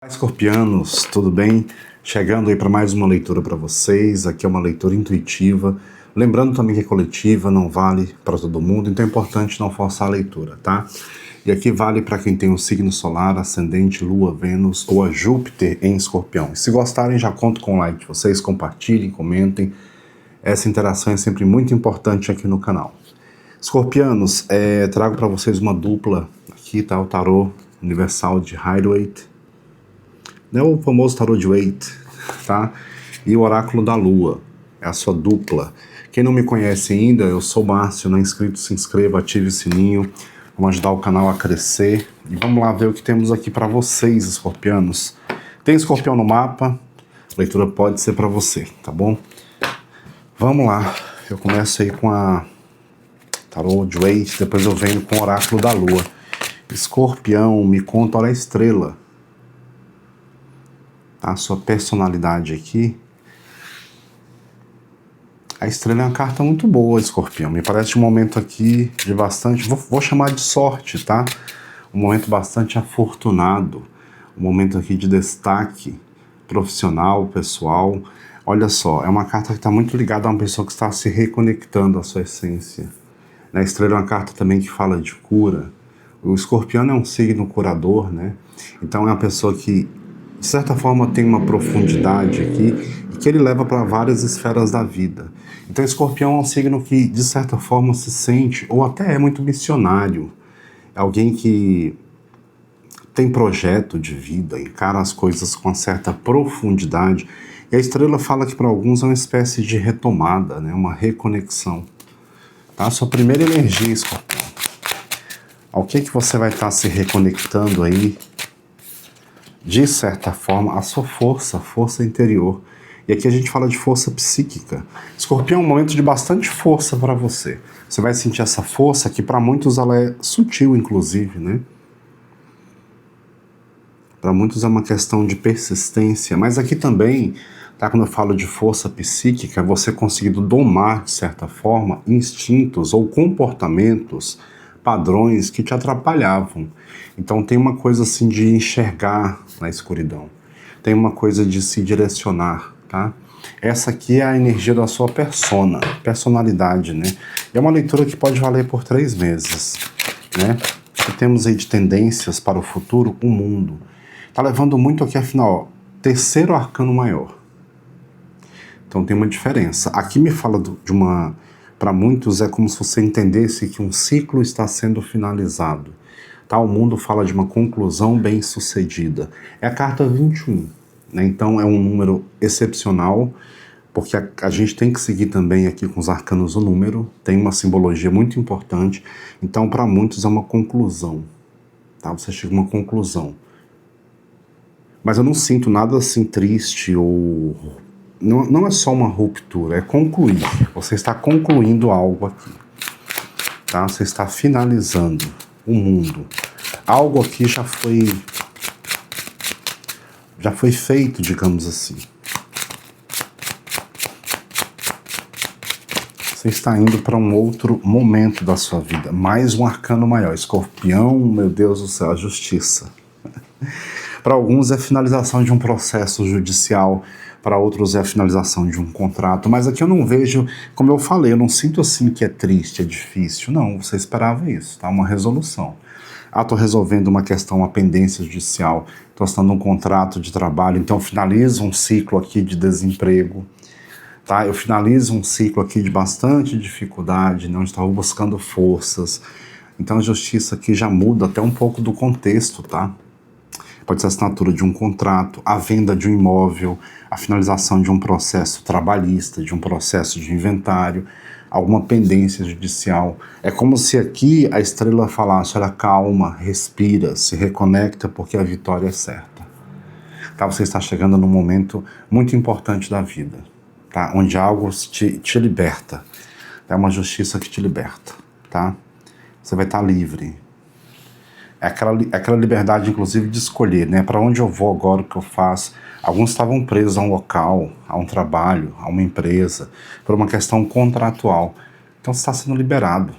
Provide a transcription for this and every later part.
Olá, escorpianos, tudo bem? Chegando aí para mais uma leitura para vocês. Aqui é uma leitura intuitiva. Lembrando também que é coletiva, não vale para todo mundo, então é importante não forçar a leitura, tá? E aqui vale para quem tem o signo solar, ascendente, lua, Vênus ou a Júpiter em escorpião. E se gostarem, já conto com o like de vocês, compartilhem, comentem. Essa interação é sempre muito importante aqui no canal. Escorpianos, trago para vocês uma dupla. Aqui tá o tarô universal de Rider-Waite. É o famoso tarô de Waite, tá? E o oráculo da lua, é a sua dupla. Quem não me conhece ainda, eu sou o Márcio, não é inscrito, se inscreva, ative o sininho, vamos ajudar o canal a crescer. E vamos lá ver o que temos aqui para vocês, escorpianos. Tem escorpião no mapa, a leitura pode ser para você, tá bom? Vamos lá, eu começo aí com a tarô de Waite, depois eu venho com o oráculo da lua. Escorpião, me conta a estrela. A sua personalidade aqui. A estrela é uma carta muito boa, escorpião. Me parece um momento aqui de bastante, vou chamar de sorte, tá? Um momento bastante afortunado. Um momento aqui de destaque profissional, pessoal. Olha só, é uma carta que está muito ligada a uma pessoa que está se reconectando à sua essência. A estrela é uma carta também que fala de cura. O escorpião é um signo curador, né? Então é uma pessoa que de certa forma tem uma profundidade aqui e que ele leva para várias esferas da vida. Então escorpião é um signo que de certa forma se sente, ou até é muito missionário, é alguém que tem projeto de vida, encara as coisas com uma certa profundidade. E a estrela fala que para alguns é uma espécie de retomada, né? Uma reconexão. Tá? Sua primeira energia, escorpião. Ao que você vai estar se reconectando aí? De certa forma, a sua força interior. E aqui a gente fala de força psíquica. Escorpião é um momento de bastante força para você. Você vai sentir essa força que para muitos ela é sutil, inclusive, né? Para muitos é uma questão de persistência. Mas aqui também, tá? Quando eu falo de força psíquica, você conseguindo domar, de certa forma, instintos ou comportamentos, padrões que te atrapalhavam. Então tem uma coisa assim de enxergar na escuridão. Tem uma coisa de se direcionar, tá? Essa aqui é a energia da sua personalidade, né? E é uma leitura que pode valer por 3 meses, né? O que temos aí de tendências para o futuro, o mundo. Tá levando muito aqui, afinal, terceiro arcano maior. Então tem uma diferença. Aqui me fala de uma... Para muitos é como se você entendesse que um ciclo está sendo finalizado. Tá? O mundo fala de uma conclusão bem-sucedida. É a carta 21. Né? Então é um número excepcional, porque a gente tem que seguir também aqui com os arcanos o número. Tem uma simbologia muito importante. Então para muitos é uma conclusão. Tá? Você chega a uma conclusão. Mas eu não sinto nada assim triste ou... Não é só uma ruptura, é concluir. Você está concluindo algo aqui. Tá? Você está finalizando o mundo. Algo aqui já foi feito, digamos assim. Você está indo para um outro momento da sua vida. Mais um arcano maior. Escorpião, meu Deus do céu, a justiça. Para alguns é a finalização de um processo judicial, para outros é a finalização de um contrato, mas aqui eu não vejo, como eu falei, eu não sinto assim que é triste, é difícil, não, você esperava isso, tá? Uma resolução. Ah, estou resolvendo uma questão, uma pendência judicial, estou assinando um contrato de trabalho, então eu finalizo um ciclo aqui de desemprego, tá? Eu finalizo um ciclo aqui de bastante dificuldade, né? Onde estava buscando forças, então a justiça aqui já muda até um pouco do contexto, tá? Pode ser a assinatura de um contrato, a venda de um imóvel, a finalização de um processo trabalhista, de um processo de inventário, alguma pendência judicial. É como se aqui a estrela falasse, olha, calma, respira, se reconecta porque a vitória é certa. Tá? Você está chegando num momento muito importante da vida, tá? Onde algo te liberta. É uma justiça que te liberta, tá? Você vai estar livre. É aquela liberdade, inclusive, de escolher, né? Para onde eu vou agora, o que eu faço. Alguns estavam presos a um local, a um trabalho, a uma empresa, por uma questão contratual. Então você está sendo liberado.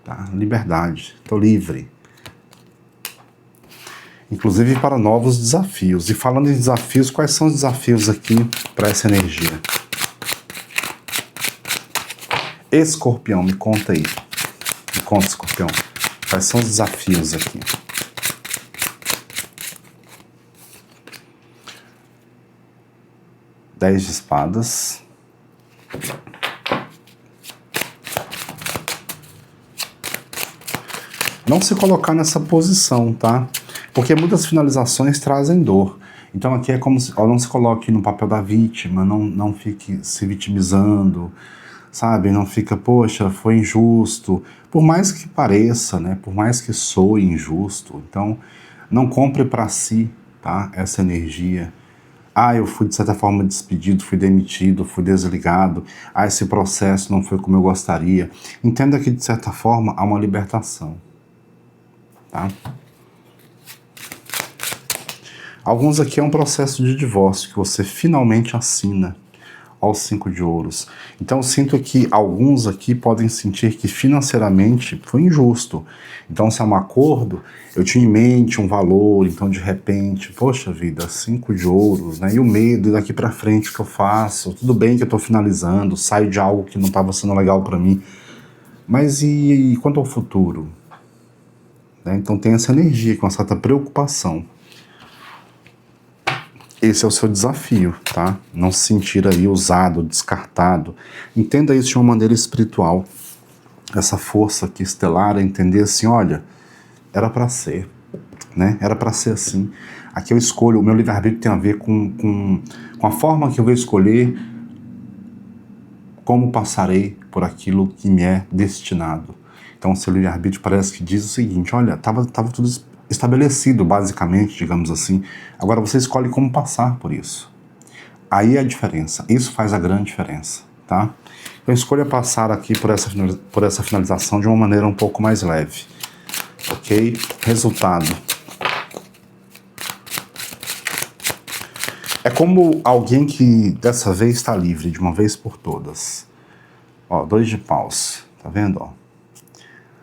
Tá? Liberdade. Estou livre. inclusive para novos desafios. E falando em desafios, quais são os desafios aqui para essa energia? Escorpião, me conta aí. Me conta, Escorpião. Quais são os desafios aqui? Dez de espadas. Não se colocar nessa posição, tá? Porque muitas finalizações trazem dor. Então aqui é como se, ó, não se coloque no papel da vítima, não fique se vitimizando, sabe? Não fica, poxa, foi injusto. Por mais que pareça, né? Por mais que soe injusto. Então, não compre para si, tá? Essa energia. Ah, eu fui de certa forma despedido, fui demitido, fui desligado. Ah, esse processo não foi como eu gostaria. Entenda que de certa forma há uma libertação. Tá? Alguns aqui é um processo de divórcio que você finalmente assina aos 5 de ouros. Então eu sinto que alguns aqui podem sentir que financeiramente foi injusto. Então se é um acordo, eu tinha em mente um valor, então de repente, poxa vida, 5 de ouros, né? E o medo, e daqui pra frente o que eu faço? Tudo bem que eu tô finalizando, saio de algo que não estava sendo legal para mim, mas e quanto ao futuro? Então tem essa energia, com uma certa preocupação. Esse é o seu desafio, tá? Não se sentir aí usado, descartado. Entenda isso de uma maneira espiritual. Essa força aqui estelar, entender assim, olha, era para ser, né? Era para ser assim. Aqui eu escolho, o meu livre-arbítrio tem a ver com a forma que eu vou escolher como passarei por aquilo que me é destinado. Então o seu livre-arbítrio parece que diz o seguinte, olha, tava tudo estabelecido, basicamente, digamos assim. Agora você escolhe como passar por isso. Aí é a diferença. Isso faz a grande diferença, tá? Então escolha passar aqui por essa finalização de uma maneira um pouco mais leve. Ok? Resultado. É como alguém que dessa vez está livre, de uma vez por todas. Ó, 2 de paus. Tá vendo, ó?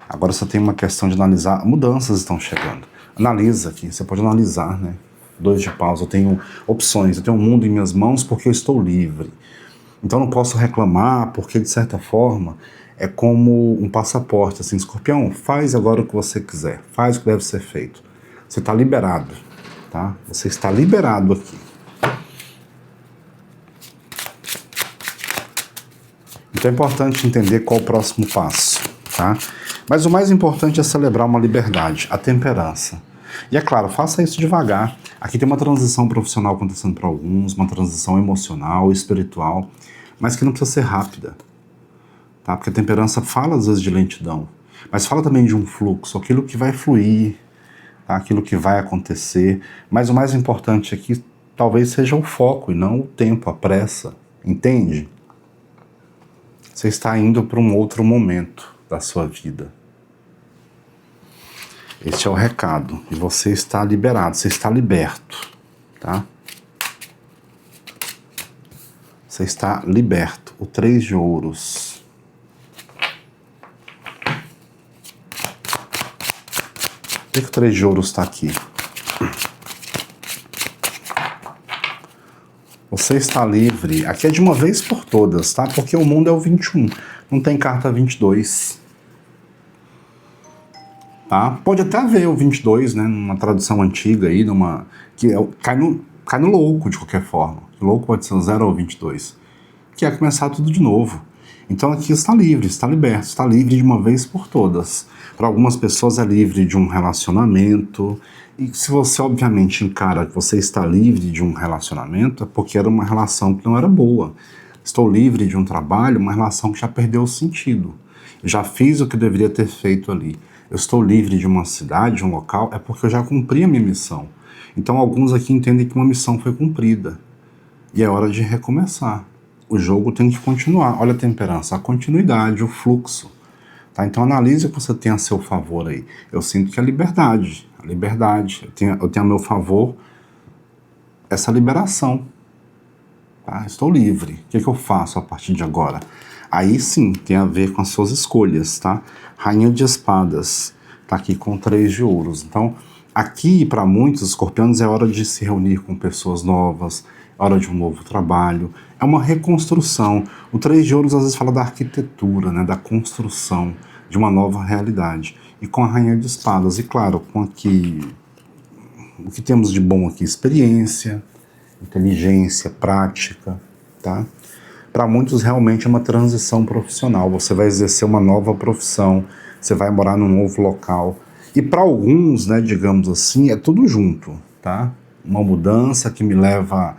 Agora você tem uma questão de analisar, mudanças estão chegando. Analisa aqui, você pode analisar, né? 2 de paus, eu tenho opções, eu tenho um mundo em minhas mãos porque eu estou livre. Então não posso reclamar, porque de certa forma é como um passaporte, assim, Escorpião, faz agora o que você quiser, faz o que deve ser feito. Você está liberado, tá? Você está liberado aqui. Então é importante entender qual o próximo passo, tá? Mas o mais importante é celebrar uma liberdade, a temperança. E é claro, faça isso devagar. Aqui tem uma transição profissional acontecendo para alguns, uma transição emocional, espiritual, mas que não precisa ser rápida, tá? Porque a temperança fala às vezes de lentidão, mas fala também de um fluxo, aquilo que vai fluir, tá? Aquilo que vai acontecer. Mas o mais importante aqui talvez seja o foco e não o tempo, a pressa, entende? Você está indo para um outro momento da sua vida. Este é o recado. E você está liberado, você está liberto, tá? Você está liberto. O 3 de ouros. Por que o 3 de ouros está aqui? Você está livre. Aqui é de uma vez por todas, tá? Porque o mundo é o 21. Não tem carta 22. Tá? Pode até haver o 22, né? Numa tradução antiga aí, cai no louco de qualquer forma. O louco pode ser o 0 ou 22. Que é começar tudo de novo. Então aqui está livre, está liberto, está livre de uma vez por todas. Para algumas pessoas é livre de um relacionamento. E se você obviamente encara que você está livre de um relacionamento, é porque era uma relação que não era boa. Estou livre de um trabalho, uma relação que já perdeu o sentido. Eu já fiz o que eu deveria ter feito ali. Eu estou livre de uma cidade, de um local, é porque eu já cumpri a minha missão. Então alguns aqui entendem que uma missão foi cumprida. E é hora de recomeçar. O jogo tem que continuar. Olha a temperança, a continuidade, o fluxo. Tá? Então analise o que você tem a seu favor aí. Eu sinto que é a liberdade. Eu tenho a meu favor essa liberação. Tá? Estou livre. O que eu faço a partir de agora? Aí sim, tem a ver com as suas escolhas, tá? Rainha de espadas, tá aqui com 3 de ouros. Então, Aqui, para muitos escorpianos, é hora de se reunir com pessoas novas, é hora de um novo trabalho, é uma reconstrução. O 3 de ouros às vezes fala da arquitetura, né, da construção de uma nova realidade. E com a rainha de espadas, e claro, com aqui, o que temos de bom aqui, experiência, inteligência, prática, tá? Para muitos realmente é uma transição profissional, você vai exercer uma nova profissão, você vai morar num novo local. E para alguns, né, digamos assim, é tudo junto, tá? Uma mudança que me leva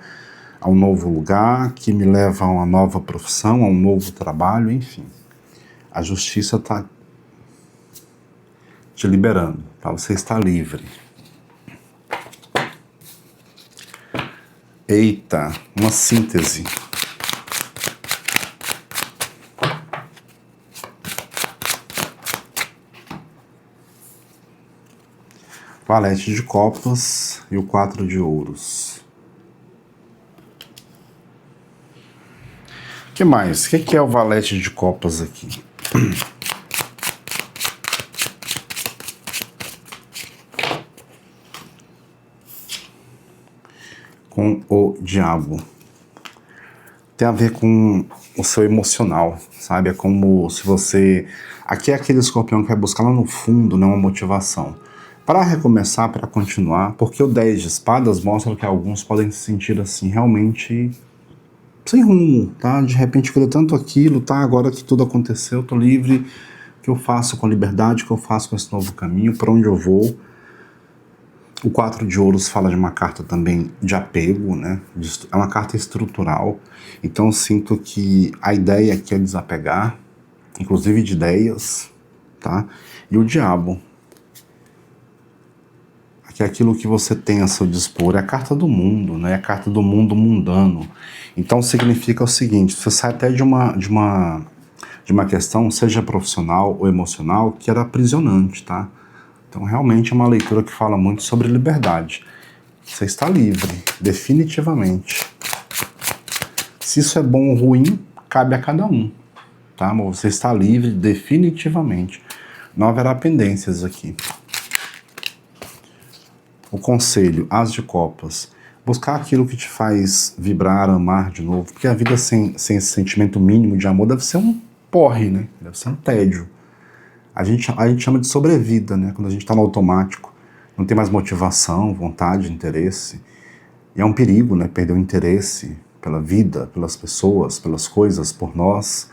a um novo lugar, que me leva a uma nova profissão, a um novo trabalho, enfim. A justiça está te liberando, tá? Você está livre. Eita, uma síntese. Valete de copas e o 4 de ouros. O que mais? O que é o valete de copas aqui? Com o diabo. Tem a ver com o seu emocional, sabe? É como se você... Aqui é aquele escorpião que vai buscar lá no fundo, né, uma motivação. Para recomeçar, para continuar, porque o 10 de espadas mostra que alguns podem se sentir assim, realmente sem rumo, tá? De repente eu queria tanto aquilo, tá? Agora que tudo aconteceu, eu tô livre, o que eu faço com a liberdade, o que eu faço com esse novo caminho, para onde eu vou? O 4 de ouros fala de uma carta também de apego, né? É uma carta estrutural, então eu sinto que a ideia aqui é desapegar, inclusive de ideias, tá? E o diabo, que é aquilo que você tem a seu dispor, é a carta do mundo, né? É a carta do mundo mundano. Então significa o seguinte, você sai até de uma questão, seja profissional ou emocional, que era aprisionante, tá? Então realmente é uma leitura que fala muito sobre liberdade. Você está livre, definitivamente. Se isso é bom ou ruim, cabe a cada um, tá? Mas você está livre definitivamente. Não haverá pendências aqui. O conselho, as de copas, buscar aquilo que te faz vibrar, amar de novo, porque a vida sem esse sentimento mínimo de amor deve ser um porre, né? Deve ser um tédio. A gente chama de sobrevida, né? Quando a gente está no automático, não tem mais motivação, vontade, interesse. E é um perigo, né? Perder o interesse pela vida, pelas pessoas, pelas coisas, por nós.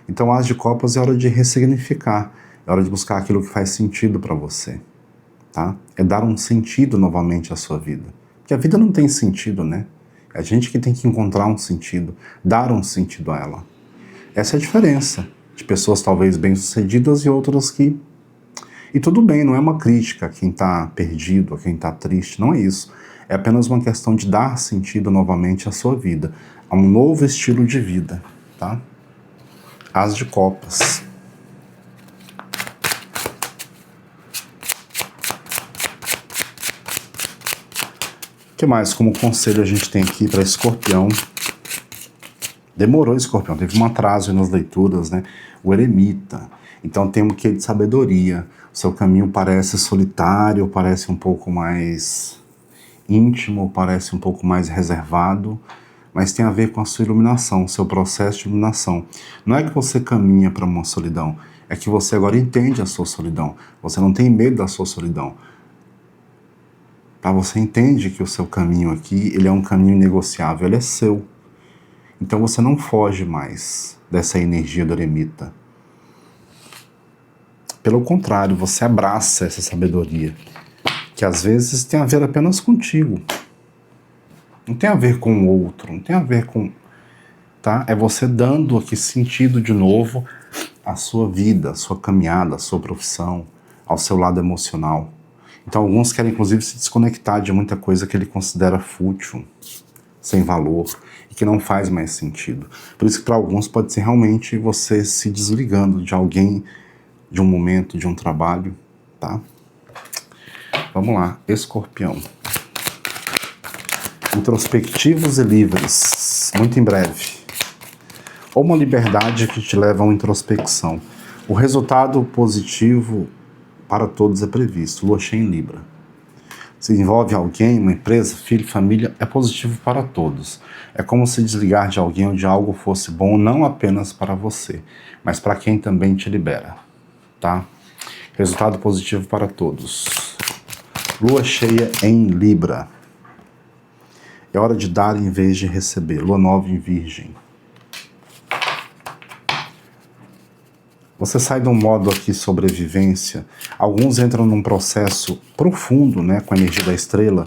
Então, as de copas é hora de ressignificar, é hora de buscar aquilo que faz sentido para você. Tá? É dar um sentido novamente à sua vida. Porque a vida não tem sentido, né? É a gente que tem que encontrar um sentido, dar um sentido a ela. Essa é a diferença de pessoas talvez bem-sucedidas e outras que... E tudo bem, não é uma crítica a quem está perdido, a quem está triste, não é isso. É apenas uma questão de dar sentido novamente à sua vida, a um novo estilo de vida, tá? As de copas. O que mais como conselho a gente tem aqui para escorpião? Demorou, escorpião, teve um atraso nas leituras, né? O eremita. Então tem um quê de sabedoria. O seu caminho parece solitário, parece um pouco mais íntimo, parece um pouco mais reservado, mas tem a ver com a sua iluminação, o seu processo de iluminação. Não é que você caminha para uma solidão, é que você agora entende a sua solidão. Você não tem medo da sua solidão. Você entende que o seu caminho aqui, ele é um caminho inegociável, ele é seu. Então você não foge mais dessa energia do eremita. Pelo contrário, você abraça essa sabedoria, que às vezes tem a ver apenas contigo. Não tem a ver com o outro, não tem a ver com... Tá? É você dando aqui sentido de novo à sua vida, à sua caminhada, à sua profissão, ao seu lado emocional. Então alguns querem inclusive se desconectar de muita coisa que ele considera fútil, sem valor, e que não faz mais sentido. Por isso que para alguns pode ser realmente você se desligando de alguém, de um momento, de um trabalho, tá? Vamos lá, escorpião. Introspectivos e livres, muito em breve. Ou uma liberdade que te leva a uma introspecção. O resultado positivo para todos é previsto. Lua cheia em Libra. Se envolve alguém, uma empresa, filho, família, é positivo para todos. É como se desligar de alguém ou de algo fosse bom não apenas para você, mas para quem também te libera, tá? Resultado positivo para todos. Lua cheia em Libra. É hora de dar em vez de receber. Lua nova em Virgem. Você sai de um modo aqui sobrevivência. Alguns entram num processo profundo, né, com a energia da estrela,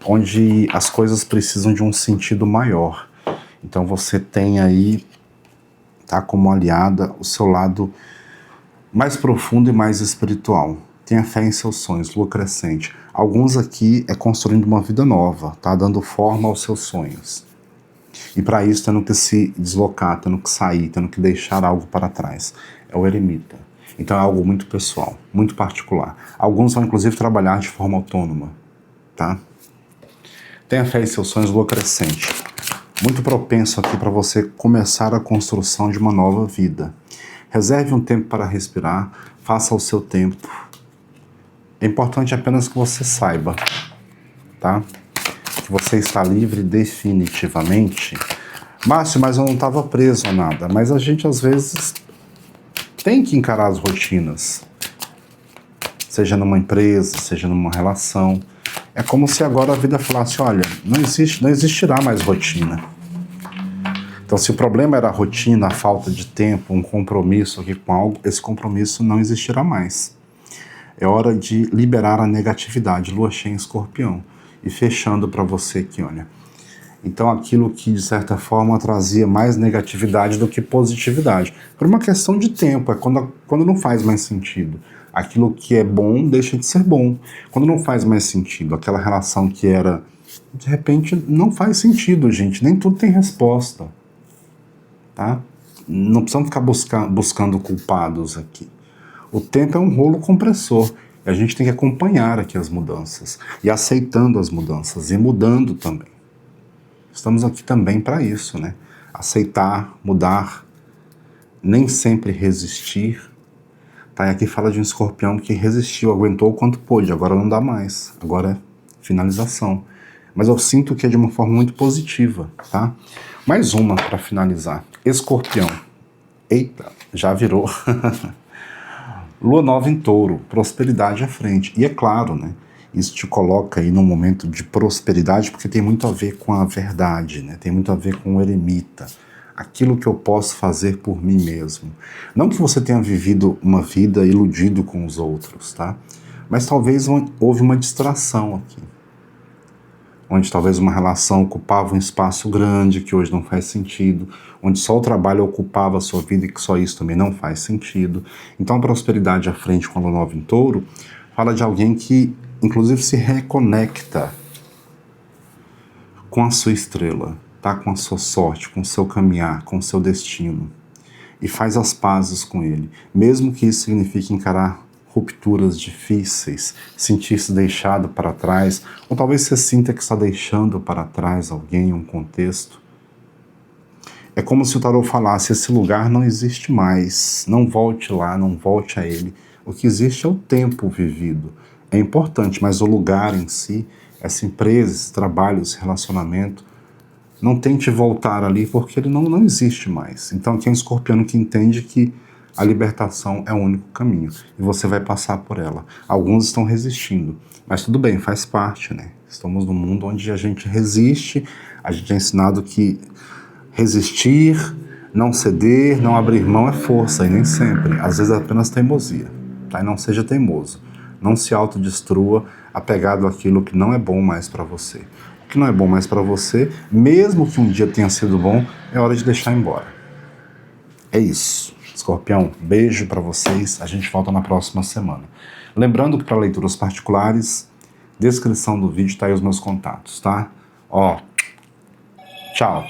onde as coisas precisam de um sentido maior. Então você tem aí, tá, como aliada o seu lado mais profundo e mais espiritual. Tenha fé em seus sonhos, lua crescente. Alguns aqui é construindo uma vida nova, tá, dando forma aos seus sonhos. E para isso tendo que se deslocar, tendo que sair, tendo que deixar algo para trás. É o eremita. Então é algo muito pessoal, muito particular. Alguns vão inclusive trabalhar de forma autônoma, tá? Tenha fé em seus sonhos, lua crescente. Muito propenso aqui para você começar a construção de uma nova vida. Reserve um tempo para respirar, faça o seu tempo. É importante apenas que você saiba, tá? Que você está livre definitivamente. Márcio, mas eu não estava preso a nada. Mas a gente às vezes tem que encarar as rotinas. Seja numa empresa, seja numa relação. É como se agora a vida falasse, olha, não existirá mais rotina. Então se o problema era a rotina, a falta de tempo, um compromisso aqui com algo, esse compromisso não existirá mais. É hora de liberar a negatividade, lua cheia em Escorpião. E fechando para você aqui, olha. Então aquilo que de certa forma trazia mais negatividade do que positividade. Por uma questão de tempo, é quando não faz mais sentido. Aquilo que é bom deixa de ser bom. Quando não faz mais sentido, aquela relação que era, de repente, não faz sentido, gente. Nem tudo tem resposta. Tá? Não precisamos ficar buscando culpados aqui. O tempo é um rolo compressor. E a gente tem que acompanhar aqui as mudanças. E aceitando as mudanças. E mudando também. Estamos aqui também para isso, né? Aceitar, mudar, nem sempre resistir. Tá? E aqui fala de um escorpião que resistiu, aguentou o quanto pôde, agora não dá mais. Agora é finalização. Mas eu sinto que é de uma forma muito positiva, tá? Mais uma para finalizar. Escorpião. Eita, já virou. Lua nova em Touro, prosperidade à frente. E é claro, né? Isso te coloca aí num momento de prosperidade, porque tem muito a ver com a verdade, né? Tem muito a ver com o eremita. Aquilo que eu posso fazer por mim mesmo. Não que você tenha vivido uma vida iludido com os outros, tá? Mas talvez houve uma distração aqui. Onde talvez uma relação ocupava um espaço grande, que hoje não faz sentido. Onde só o trabalho ocupava a sua vida e que só isso também não faz sentido. Então a prosperidade à frente com a Lua nova em Touro fala de alguém que inclusive se reconecta com a sua estrela, tá? Com a sua sorte, com o seu caminhar, com o seu destino. E faz as pazes com ele. Mesmo que isso signifique encarar rupturas difíceis, sentir-se deixado para trás, ou talvez você sinta que está deixando para trás alguém, um contexto. É como se o tarô falasse, esse lugar não existe mais, não volte lá, não volte a ele. O que existe é o tempo vivido. É importante, mas o lugar em si, essa empresa, esse trabalho, esse relacionamento, não tente voltar ali porque ele não existe mais. Então aqui é um escorpiano que entende que a libertação é o único caminho e você vai passar por ela. Alguns estão resistindo, mas tudo bem, faz parte, né? Estamos num mundo onde a gente resiste, a gente é ensinado que resistir, não ceder, não abrir mão é força, e nem sempre. Às vezes é apenas teimosia, tá? E não seja teimoso. Não se autodestrua apegado àquilo que não é bom mais para você. O que não é bom mais para você, mesmo que um dia tenha sido bom, é hora de deixar embora. É isso. Escorpião, beijo para vocês. A gente volta na próxima semana. Lembrando que para leituras particulares, descrição do vídeo tá aí os meus contatos, tá? Ó, tchau.